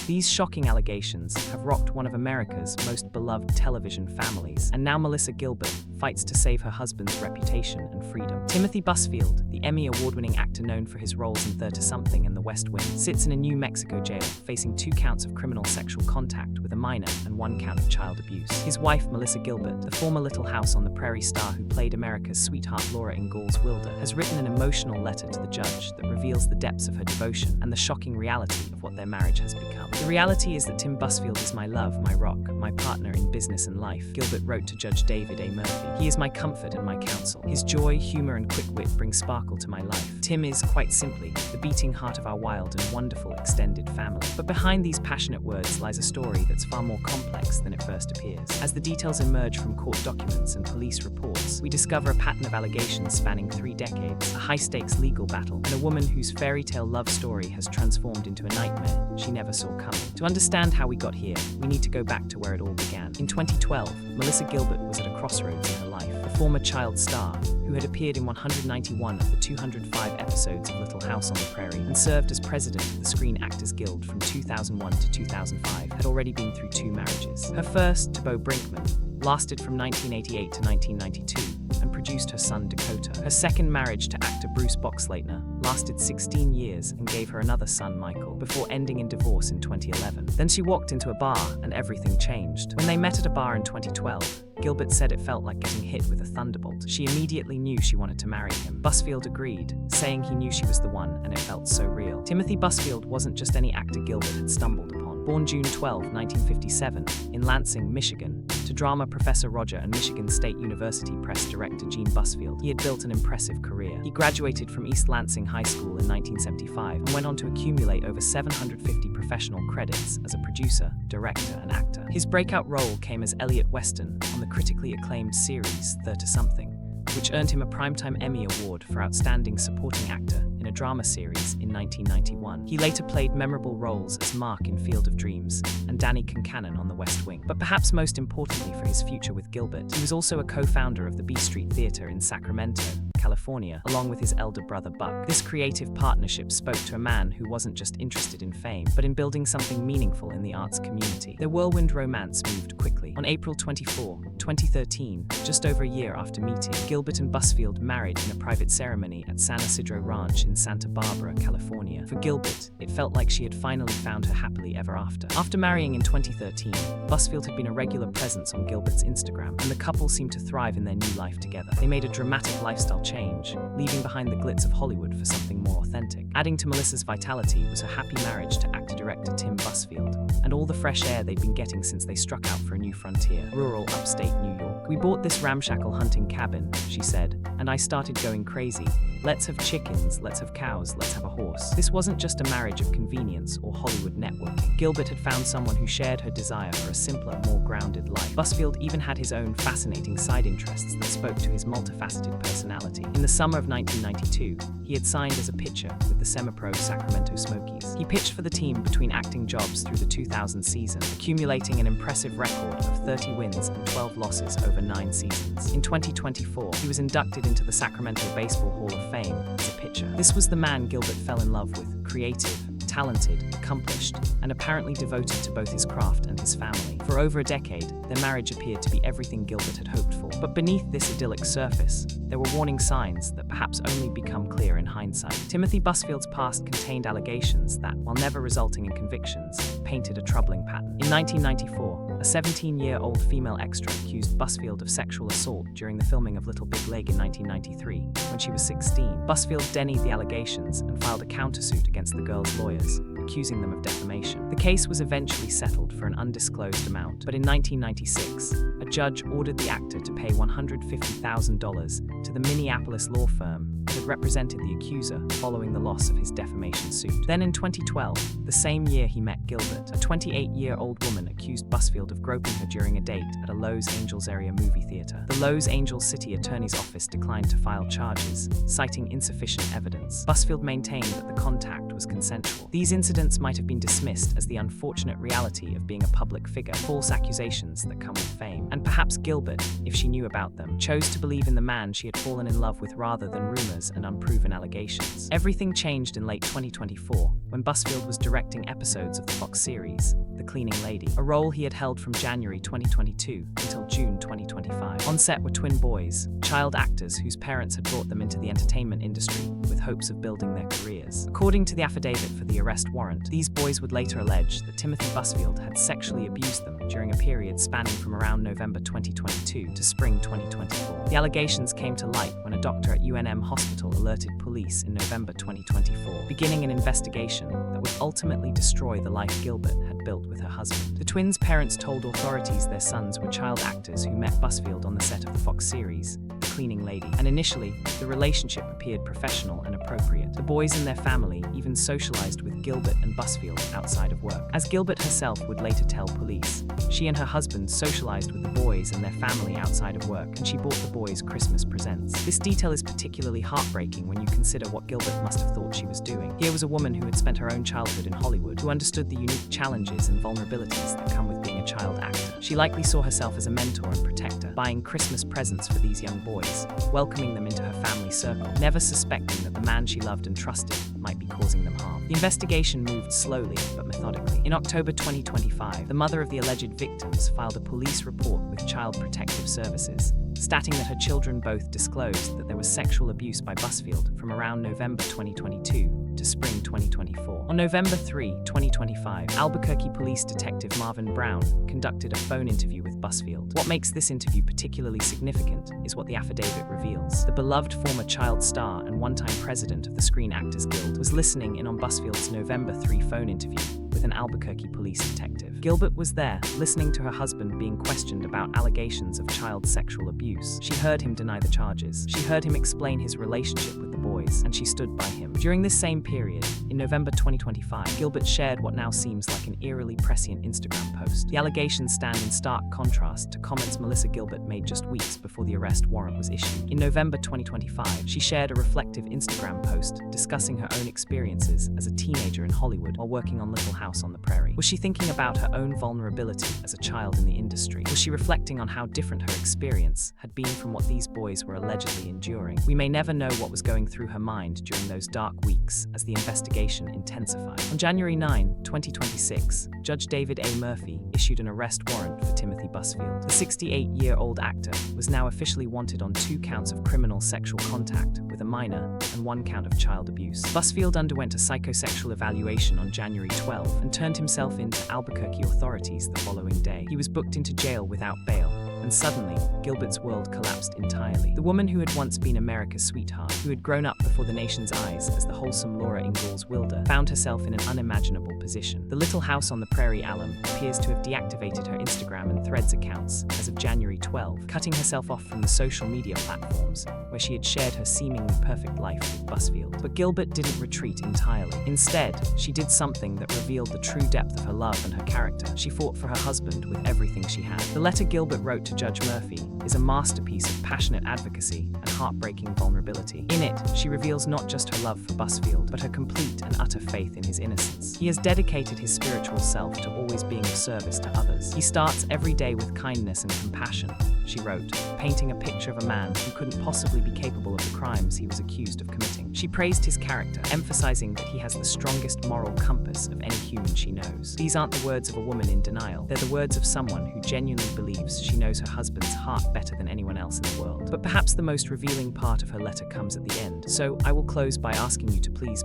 These shocking allegations have rocked one of America's most beloved television families, and now Melissa Gilbert fights to save her husband's reputation and freedom. Timothy Busfield, the Emmy award-winning actor known for his roles in 30-something and The West Wing, sits in a New Mexico jail facing 2 counts of criminal sexual contact with a minor and 1 count of child abuse. His wife, Melissa Gilbert, the former Little House on the Prairie star who played America's sweetheart Laura Ingalls Wilder, has written an emotional letter to the judge that reveals the depths of her devotion and the shocking reality of what their marriage has become. The reality is that Tim Busfield is my love, my rock, my partner in business and life, Gilbert wrote to Judge David A. Murphy. He is my comfort and my counsel. His joy, humor, and quick wit bring sparkle to my life. Tim is, quite simply, the beating heart of our wild and wonderful extended family. But behind these passionate words lies a story that's far more complex than it first appears. As the details emerge from court documents and police reports, we discover a pattern of allegations spanning 3 decades, a high-stakes legal battle, and a woman whose fairy tale love story has transformed into a nightmare she never saw coming. To understand how we got here, we need to go back to where it all began. In 2012, Melissa Gilbert was at a crossroads in her life. The former child star, who had appeared in 191 of the 205 episodes of Little House on the Prairie and served as president of the Screen Actors Guild from 2001 to 2005, had already been through 2 marriages. Her first, to Bo Brinkman, lasted from 1988 to 1992 and produced her son Dakota. Her second marriage to actor Bruce Boxleitner lasted 16 years and gave her another son, Michael, before ending in divorce in 2011. Then she walked into a bar and everything changed. When they met at a bar in 2012, Gilbert said it felt like getting hit with a thunderbolt. She immediately knew she wanted to marry him. Busfield agreed, saying he knew she was the one and it felt so real. Timothy Busfield wasn't just any actor Gilbert had stumbled upon. Born June 12, 1957, in Lansing, Michigan, to drama professor Roger and Michigan State University press director Gene Busfield, he had built an impressive career. He graduated from East Lansing High School in 1975 and went on to accumulate over 750 professional credits as a producer, director, and actor. His breakout role came as Elliot Weston on the critically acclaimed series 30-something, which earned him a Primetime Emmy Award for Outstanding Supporting Actor in a drama series in 1991. He later played memorable roles as Mark in Field of Dreams and Danny Concannon on The West Wing. But perhaps most importantly for his future with Gilbert, he was also a co-founder of the B Street Theater in Sacramento, California, along with his elder brother Buck. This creative partnership spoke to a man who wasn't just interested in fame, but in building something meaningful in the arts community. Their whirlwind romance moved quickly. On April 24, 2013, just over a year after meeting, Gilbert and Busfield married in a private ceremony at San Isidro Ranch in Santa Barbara, California. For Gilbert, it felt like she had finally found her happily ever after. After marrying in 2013, Busfield had been a regular presence on Gilbert's Instagram, and the couple seemed to thrive in their new life together. They made a dramatic lifestyle change, leaving behind the glitz of Hollywood for something more authentic. Adding to Melissa's vitality was her happy marriage to actor-director Tim Busfield, and all the fresh air they'd been getting since they struck out for a new frontier, rural upstate New York. "We bought this ramshackle hunting cabin," she said, "and I started going crazy. Let's have chickens, let's have cows, let's have a horse." This wasn't just a marriage of convenience or Hollywood networking. Gilbert had found someone who shared her desire for a simpler, more grounded life. Busfield even had his own fascinating side interests that spoke to his multifaceted personality. In the summer of 1992, he had signed as a pitcher with the semi-pro Sacramento Smokies. He pitched for the team between acting jobs through the 2000 season, accumulating an impressive record of 30 wins and 12 losses over 9 seasons. In 2024, he was inducted into the Sacramento Baseball Hall of Fame as a pitcher. This was the man Gilbert fell in love with: creative, talented, accomplished, and apparently devoted to both his craft and his family. For over a decade, their marriage appeared to be everything Gilbert had hoped for. But beneath this idyllic surface, there were warning signs that perhaps only become clear in hindsight. Timothy Busfield's past contained allegations that, while never resulting in convictions, painted a troubling pattern. In 1994, a 17-year-old female extra accused Busfield of sexual assault during the filming of Little Big Leg in 1993, when she was 16. Busfield denied the allegations and filed a countersuit against the girl's lawyers, accusing them of defamation. The case was eventually settled for an undisclosed amount, but in 1996, a judge ordered the actor to pay $150,000 to the Minneapolis law firm that had represented the accuser following the loss of his defamation suit. Then in 2012, the same year he met Gilbert, a 28-year-old woman accused Busfield of groping her during a date at a Los Angeles area movie theater. The Los Angeles City Attorney's Office declined to file charges, citing insufficient evidence. Busfield maintained that the contact was consensual. These incidents might have been dismissed as the unfortunate reality of being a public figure, false accusations that come with fame. And perhaps Gilbert, if she knew about them, chose to believe in the man she had fallen in love with rather than rumors and unproven allegations. Everything changed in late 2024, when Busfield was directing episodes of the Fox series, The Cleaning Lady, a role he had held from January 2022 until June 2025. On set were twin boys, child actors whose parents had brought them into the entertainment industry with hopes of building their careers. According to the affidavit for the arrest warrant, these boys would later allege that Timothy Busfield had sexually abused them during a period spanning from around November 2022 to spring 2024. The allegations came to light when a doctor at UNM Hospital alerted police in November 2024, beginning an investigation that would ultimately destroy the life Gilbert had built with her husband. The twins' parents told authorities their sons were child actors who met Busfield on the set of the Fox series, The Cleaning Lady, and initially, the relationship appeared professional and appropriate. The boys and their family even socialized with Gilbert and Busfield outside of work. As Gilbert herself would later tell police, she and her husband socialized with the boys and their family outside of work, and she bought the boys Christmas presents. This detail is particularly heartbreaking when you consider what Gilbert must have thought she was doing. Here was a woman who had spent her own childhood in Hollywood, who understood the unique challenges and vulnerabilities that come with being a child actor. She likely saw herself as a mentor and protector, buying Christmas presents for these young boys, welcoming them into her family circle, never suspecting that the man she loved and trusted might be causing them harm. The investigation moved slowly but methodically. In October 2025, the mother of the alleged victims filed a police report with Child Protective Services, stating that her children both disclosed that there was sexual abuse by Busfield from around November 2022 to spring 2024. On November 3, 2025, Albuquerque Police Detective Marvin Brown conducted a phone interview with Busfield. What makes this interview particularly significant is what the affidavit reveals. The beloved former child star and one-time president of the Screen Actors Guild was listening in on Busfield's November 3 phone interview with an Albuquerque police detective. Gilbert was there, listening to her husband being questioned about allegations of child sexual abuse. She heard him deny the charges. She heard him explain his relationship with the boys, and she stood by him. During this same period, in November 2025, Gilbert shared what now seems like an eerily prescient Instagram post. The allegations stand in stark contrast to comments Melissa Gilbert made just weeks before the arrest warrant was issued. In November 2025, she shared a reflective Instagram post discussing her own experiences as a teenager in Hollywood while working on Little House on the Prairie. Was she thinking about her own vulnerability as a child in the industry? Was she reflecting on how different her experience had been from what these boys were allegedly enduring? We may never know what was going through her mind during those dark weeks as the investigation intensified. On January 9, 2026, Judge David A. Murphy issued an arrest warrant for Timothy Busfield. The 68-year-old actor was now officially wanted on 2 counts of criminal sexual contact with a minor and 1 count of child abuse. Busfield underwent a psychosexual evaluation on January 12 and turned himself in to Albuquerque authorities the following day. He was booked into jail without bail, and suddenly, Gilbert's world collapsed entirely. The woman who had once been America's sweetheart, who had grown up before the nation's eyes as the wholesome Laura Ingalls Wilder, found herself in an unimaginable position. The Little House on the Prairie alum appears to have deactivated her Instagram and Threads accounts as of January 12, cutting herself off from the social media platforms where she had shared her seemingly perfect life with Busfield. But Gilbert didn't retreat entirely. Instead, she did something that revealed the true depth of her love and her character. She fought for her husband with everything she had. The letter Gilbert wrote to Judge Murphy is a masterpiece of passionate advocacy and heartbreaking vulnerability. In it, she reveals not just her love for Busfield, but her complete and utter faith in his innocence. He has dedicated his spiritual self to always being of service to others. He starts every day with kindness and compassion, she wrote, painting a picture of a man who couldn't possibly be capable of the crimes he was accused of committing. She praised his character, emphasizing that he has the strongest moral compass of any human she knows. These aren't the words of a woman in denial. They're the words of someone who genuinely believes she knows her husband's heart better than anyone else in the world. But perhaps the most revealing part of her letter comes at the end. So I will close by asking you to please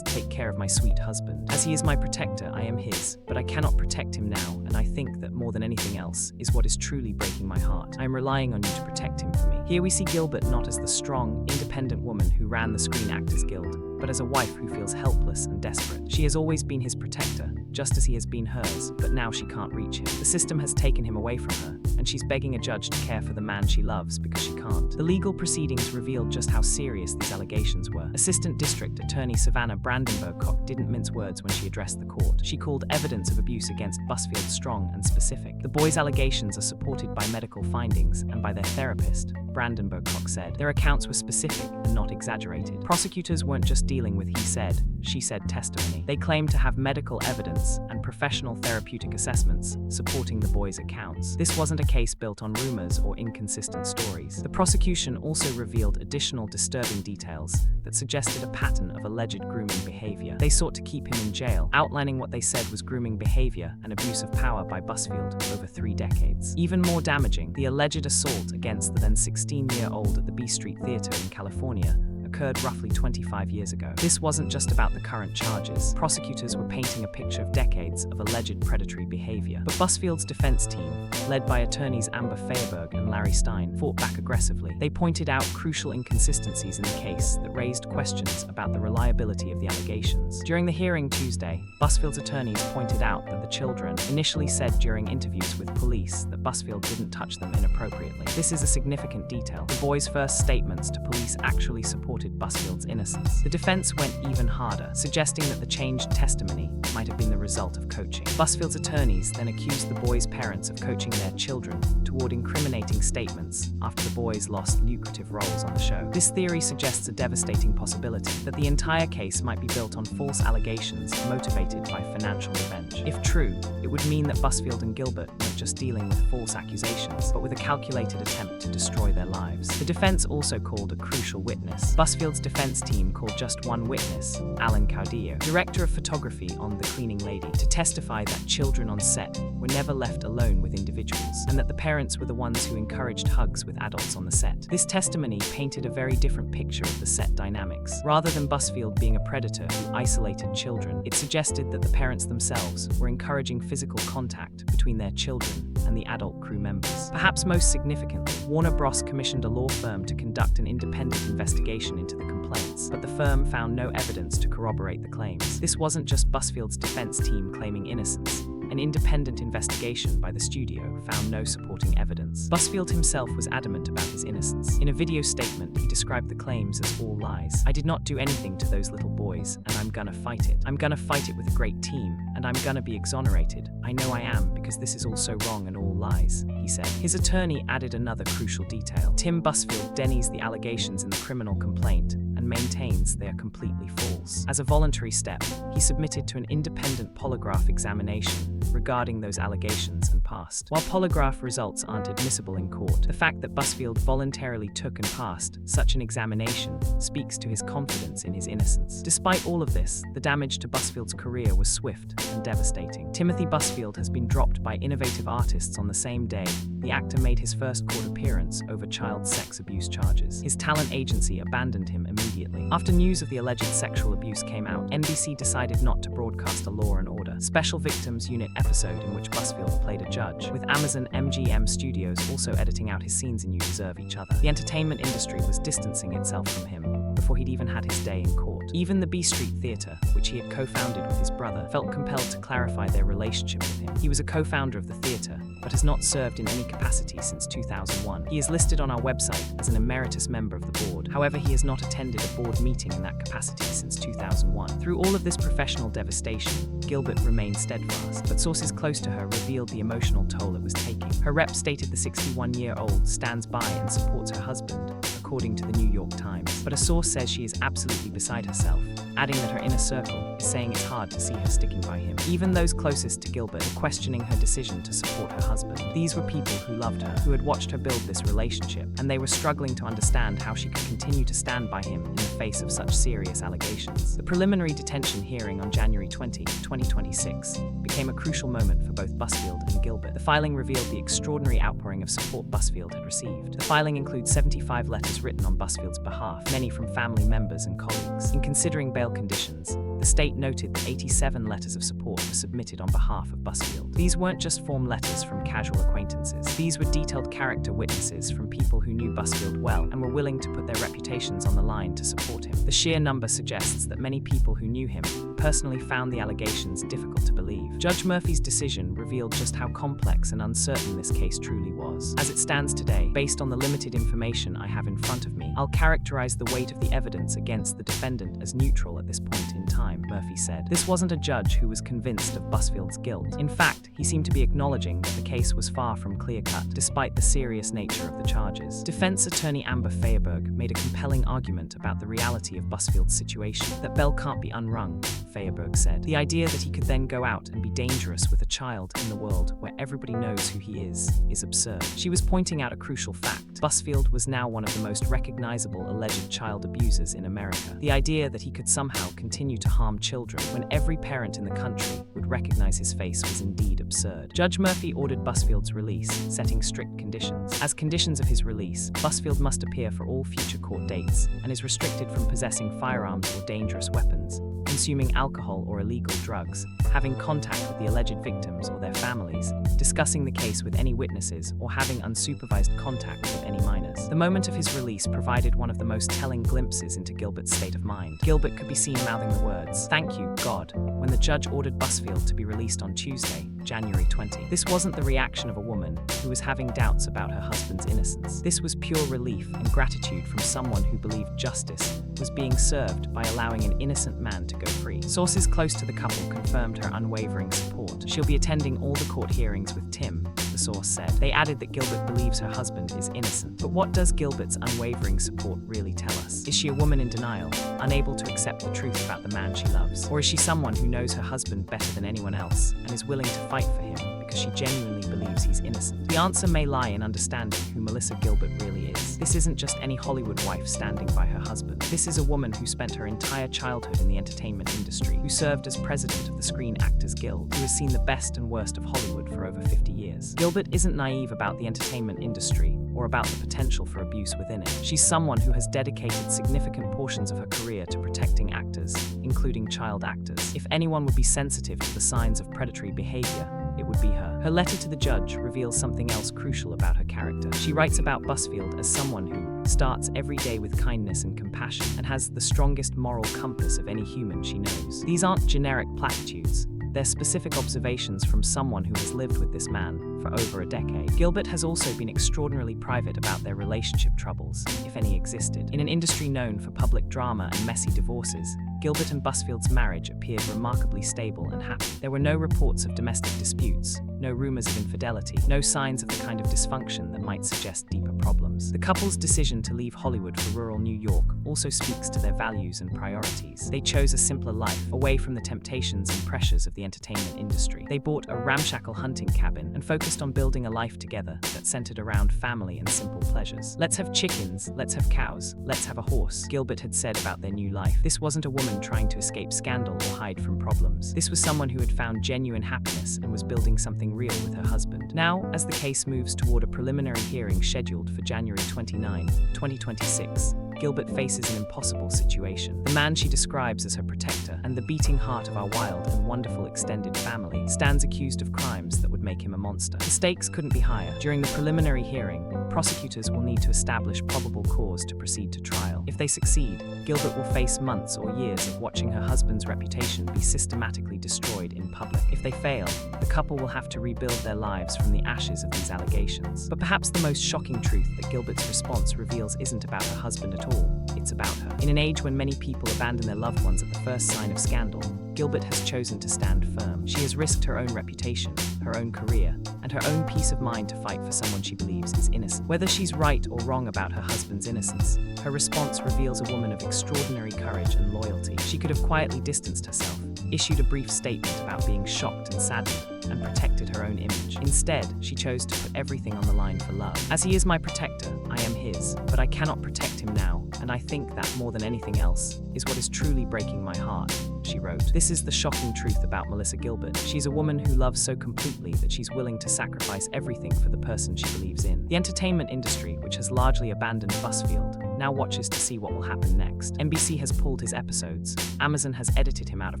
take care of my sweet husband. As he is my protector, I am his, but I cannot protect him now, and I think that more than anything else is what is truly breaking my heart. I am relying on you to protect him for me. Here we see Gilbert not as the strong, independent woman who ran the Screen Actors Guild, but as a wife who feels helpless and desperate. She has always been his protector, just as he has been hers, but now she can't reach him. The system has taken him away from her, and she's begging a judge to care for the man she loves because she can't. The legal proceedings revealed just how serious these allegations were. Assistant District Attorney Savannah Brandenburg-Koch didn't mince words when she addressed the court. She called evidence of abuse against Busfield strong and specific. The boys' allegations are supported by medical findings and by their therapist, Brandenburg-Koch said. Their accounts were specific and not exaggerated. Prosecutors weren't just dealing with he said, she-said testimony. They claimed to have medical evidence and professional therapeutic assessments supporting the boys' accounts. This wasn't a case built on rumors or inconsistent stories. The prosecution also revealed additional disturbing details that suggested a pattern of alleged grooming behavior. They sought to keep him in jail, outlining what they said was grooming behavior and abuse of power by Busfield over 3 decades. Even more damaging, the alleged assault against the then 16-year-old at the B Street Theater in California occurred roughly 25 years ago. This wasn't just about the current charges. Prosecutors were painting a picture of decades of alleged predatory behavior. But Busfield's defense team, led by attorneys Amber Fairberg and Larry Stein, fought back aggressively. They pointed out crucial inconsistencies in the case that raised questions about the reliability of the allegations. During the hearing Tuesday, Busfield's attorneys pointed out that the children initially said during interviews with police that Busfield didn't touch them inappropriately. This is a significant detail. The boys' first statements to police actually supported Busfield's innocence. The defense went even harder, suggesting that the changed testimony might have been the result of coaching. Busfield's attorneys then accused the boys' parents of coaching their children toward incriminating statements after the boys lost lucrative roles on the show. This theory suggests a devastating possibility that the entire case might be built on false allegations motivated by financial revenge. If true, it would mean that Busfield and Gilbert weren't just dealing with false accusations, but with a calculated attempt to destroy their lives. The defense also called a crucial witness. Busfield's defense team called just one witness, Alan Caudillo, director of photography on The Cleaning Lady, to testify that children on set were never left alone with individuals, and that the parents were the ones who encouraged hugs with adults on the set. This testimony painted a very different picture of the set dynamics. Rather than Busfield being a predator who isolated children, it suggested that the parents themselves were encouraging physical contact between their children and the adult crew members. Perhaps most significantly, Warner Bros. Commissioned a law firm to conduct an independent investigation into the complaints, but the firm found no evidence to corroborate the claims. This wasn't just Busfield's defense team claiming innocence. An independent investigation by the studio found no supporting evidence. Busfield himself was adamant about his innocence. In a video statement, he described the claims as all lies. "I did not do anything to those little boys, and I'm gonna fight it. I'm gonna fight it with a great team, and I'm gonna be exonerated. I know I am, because this is all so wrong and all lies," he said. His attorney added another crucial detail. Tim Busfield denies the allegations in the criminal complaint and maintains they are completely false. As a voluntary step, he submitted to an independent polygraph examination regarding those allegations and passed. While polygraph results aren't admissible in court, the fact that Busfield voluntarily took and passed such an examination speaks to his confidence in his innocence. Despite all of this, the damage to Busfield's career was swift and devastating. Timothy Busfield has been dropped by innovative artists on the same day the actor made his first court appearance over child sex abuse charges. His talent agency abandoned him immediately. After news of the alleged sexual abuse came out, NBC decided not to broadcast a Law & Order Special Victims Unit episode in which Busfield played a judge, with Amazon MGM Studios also editing out his scenes in You Deserve Each Other. The entertainment industry was distancing itself from him before he'd even had his day in court. Even the B Street Theater, which he had co-founded with his brother, felt compelled to clarify their relationship with him. He was a co-founder of the theater, but has not served in any capacity since 2001. He is listed on our website as an emeritus member of the board. However, he has not attended a board meeting in that capacity since 2001. Through all of this professional devastation, Gilbert remained steadfast, but sources close to her revealed the emotional toll it was taking. Her rep stated the 61-year-old stands by and supports her husband, according to the New York Times. But a source says she is absolutely beside herself, adding that her inner circle is saying it's hard to see her sticking by him. Even those closest to Gilbert were questioning her decision to support her husband. These were people who loved her, who had watched her build this relationship, and they were struggling to understand how she could continue to stand by him in the face of such serious allegations. The preliminary detention hearing on January 20, 2026, became a crucial moment for both Busfield and Gilbert. The filing revealed the extraordinary outpouring of support Busfield had received. The filing includes 75 letters written on Busfield's behalf, many from family members and colleagues. In considering bail conditions, the state noted that 87 letters of support were submitted on behalf of Busfield. These weren't just form letters from casual acquaintances. These were detailed character witnesses from people who knew Busfield well and were willing to put their reputations on the line to support him. The sheer number suggests that many people who knew him personally found the allegations difficult to believe. Judge Murphy's decision revealed just how complex and uncertain this case truly was. As it stands today, based on the limited information I have in front of me, I'll characterize the weight of the evidence against the defendant as neutral at this point in time. time, Murphy said. This wasn't a judge who was convinced of Busfield's guilt. In fact, he seemed to be acknowledging that the case was far from clear-cut, despite the serious nature of the charges. Defense attorney Amber Feyerberg made a compelling argument about the reality of Busfield's situation. That bell can't be unrung, Feyerberg said. The idea that he could then go out and be dangerous with a child in the world where everybody knows who he is absurd. She was pointing out a crucial fact. Busfield was now one of the most recognizable alleged child abusers in America. The idea that he could somehow continue to harm children when every parent in the country would recognize his face was indeed absurd. Judge Murphy ordered Busfield's release, setting strict conditions. As conditions of his release, Busfield must appear for all future court dates and is restricted from possessing firearms or dangerous weapons, consuming alcohol or illegal drugs, having contact with the alleged victims or their families, discussing the case with any witnesses, or having unsupervised contact with any minors. The moment of his release provided one of the most telling glimpses into Gilbert's state of mind. Gilbert could be seen mouthing the words, "Thank you, God," when the judge ordered Busfield to be released on Tuesday, January 20. This wasn't the reaction of a woman who was having doubts about her husband's innocence. This was pure relief and gratitude from someone who believed justice was being served by allowing an innocent man to go free. Sources close to the couple confirmed her unwavering support. She'll be attending all the court hearings with Tim, the source said. They added that Gilbert believes her husband is innocent. But what does Gilbert's unwavering support really tell us? Is she a woman in denial, unable to accept the truth about the man she loves? Or is she someone who knows her husband better than anyone else and is willing to fight for him because she genuinely believes he's innocent? The answer may lie in understanding who Melissa Gilbert really is. This isn't just any Hollywood wife standing by her husband. This is a woman who spent her entire childhood in the entertainment industry, who served as president of the Screen Actors Guild, who has seen the best and worst of Hollywood for over 50 years. Gilbert isn't naive about the entertainment industry or about the potential for abuse within it. She's someone who has dedicated significant portions of her career to protecting actors, including child actors. If anyone would be sensitive to the signs of predatory behavior, it would be her. Her letter to the judge reveals something else crucial about her character. She writes about Busfield as someone who starts every day with kindness and compassion and has the strongest moral compass of any human she knows. These aren't generic platitudes. They're specific observations from someone who has lived with this man for over a decade. Gilbert has also been extraordinarily private about their relationship troubles, if any existed. In an industry known for public drama and messy divorces, Gilbert and Busfield's marriage appeared remarkably stable and happy. There were no reports of domestic disputes, no rumors of infidelity, no signs of the kind of dysfunction that might suggest deeper problems. The couple's decision to leave Hollywood for rural New York also speaks to their values and priorities. They chose a simpler life, away from the temptations and pressures of the entertainment industry. They bought a ramshackle hunting cabin and focused on building a life together that centered around family and simple pleasures. "Let's have chickens, let's have cows, let's have a horse," Gilbert had said about their new life. This wasn't a woman trying to escape scandal or hide from problems. This was someone who had found genuine happiness and was building something real with her husband. Now, as the case moves toward a preliminary hearing scheduled for January 29, 2026, Gilbert faces an impossible situation. The man she describes as her protector and the beating heart of our wild and wonderful extended family stands accused of crimes that would make him a monster. The stakes couldn't be higher. During the preliminary hearing, prosecutors will need to establish probable cause to proceed to trial. If they succeed, Gilbert will face months or years of watching her husband's reputation be systematically destroyed in public. If they fail, the couple will have to rebuild their lives from the ashes of these allegations. But perhaps the most shocking truth that Gilbert's response reveals isn't about her husband at all, it's about her. In an age when many people abandon their loved ones at the first sign of scandal, Gilbert has chosen to stand firm. She has risked her own reputation, her own career, and her own peace of mind to fight for someone she believes is innocent. Whether she's right or wrong about her husband's innocence, her response reveals a woman of extraordinary courage and loyalty. She could have quietly distanced herself, issued a brief statement about being shocked and saddened, and protected her own image. Instead, she chose to put everything on the line for love. "As he is my protector, I am his, but I cannot protect him now, and I think that, more than anything else, is what is truly breaking my heart," she wrote. This is the shocking truth about Melissa Gilbert. She's a woman who loves so completely that she's willing to sacrifice everything for the person she believes in. The entertainment industry, which has largely abandoned Busfield, now watches to see what will happen next. NBC has pulled his episodes, Amazon has edited him out of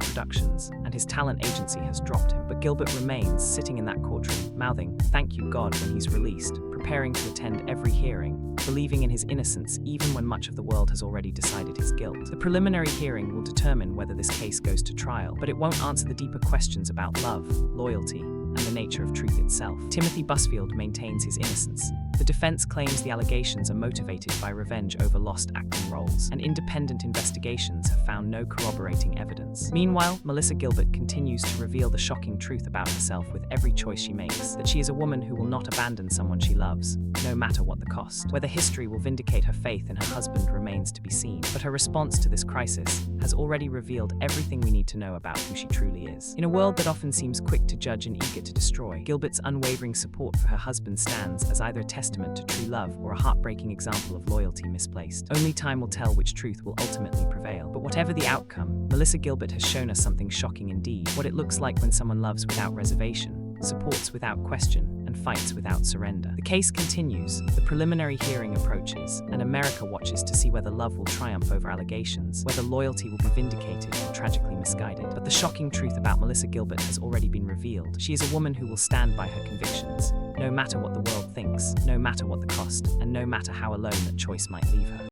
productions, and his talent agency has dropped him. But Gilbert remains sitting in that courtroom, mouthing, "Thank you, God," when he's released, preparing to attend every hearing, believing in his innocence even when much of the world has already decided his guilt. The preliminary hearing will determine whether this case goes to trial, but it won't answer the deeper questions about love, loyalty, and the nature of truth itself. Timothy Busfield maintains his innocence, The defense claims the allegations are motivated by revenge over lost acting roles, and independent investigations have found no corroborating evidence. Meanwhile, Melissa Gilbert continues to reveal the shocking truth about herself with every choice she makes, that she is a woman who will not abandon someone she loves, no matter what the cost. Whether history will vindicate her faith in her husband remains to be seen, but her response to this crisis has already revealed everything we need to know about who she truly is. In a world that often seems quick to judge and eager to destroy, Gilbert's unwavering support for her husband stands as either a testament to true love or a heartbreaking example of loyalty misplaced. Only time will tell which truth will ultimately prevail. But whatever the outcome, Melissa Gilbert has shown us something shocking indeed: what it looks like when someone loves without reservation, supports without question, and fights without surrender. The case continues, the preliminary hearing approaches, and America watches to see whether love will triumph over allegations, whether loyalty will be vindicated or tragically misguided. But the shocking truth about Melissa Gilbert has already been revealed. She is a woman who will stand by her convictions, no matter what the world thinks, no matter what the cost, and no matter how alone that choice might leave her.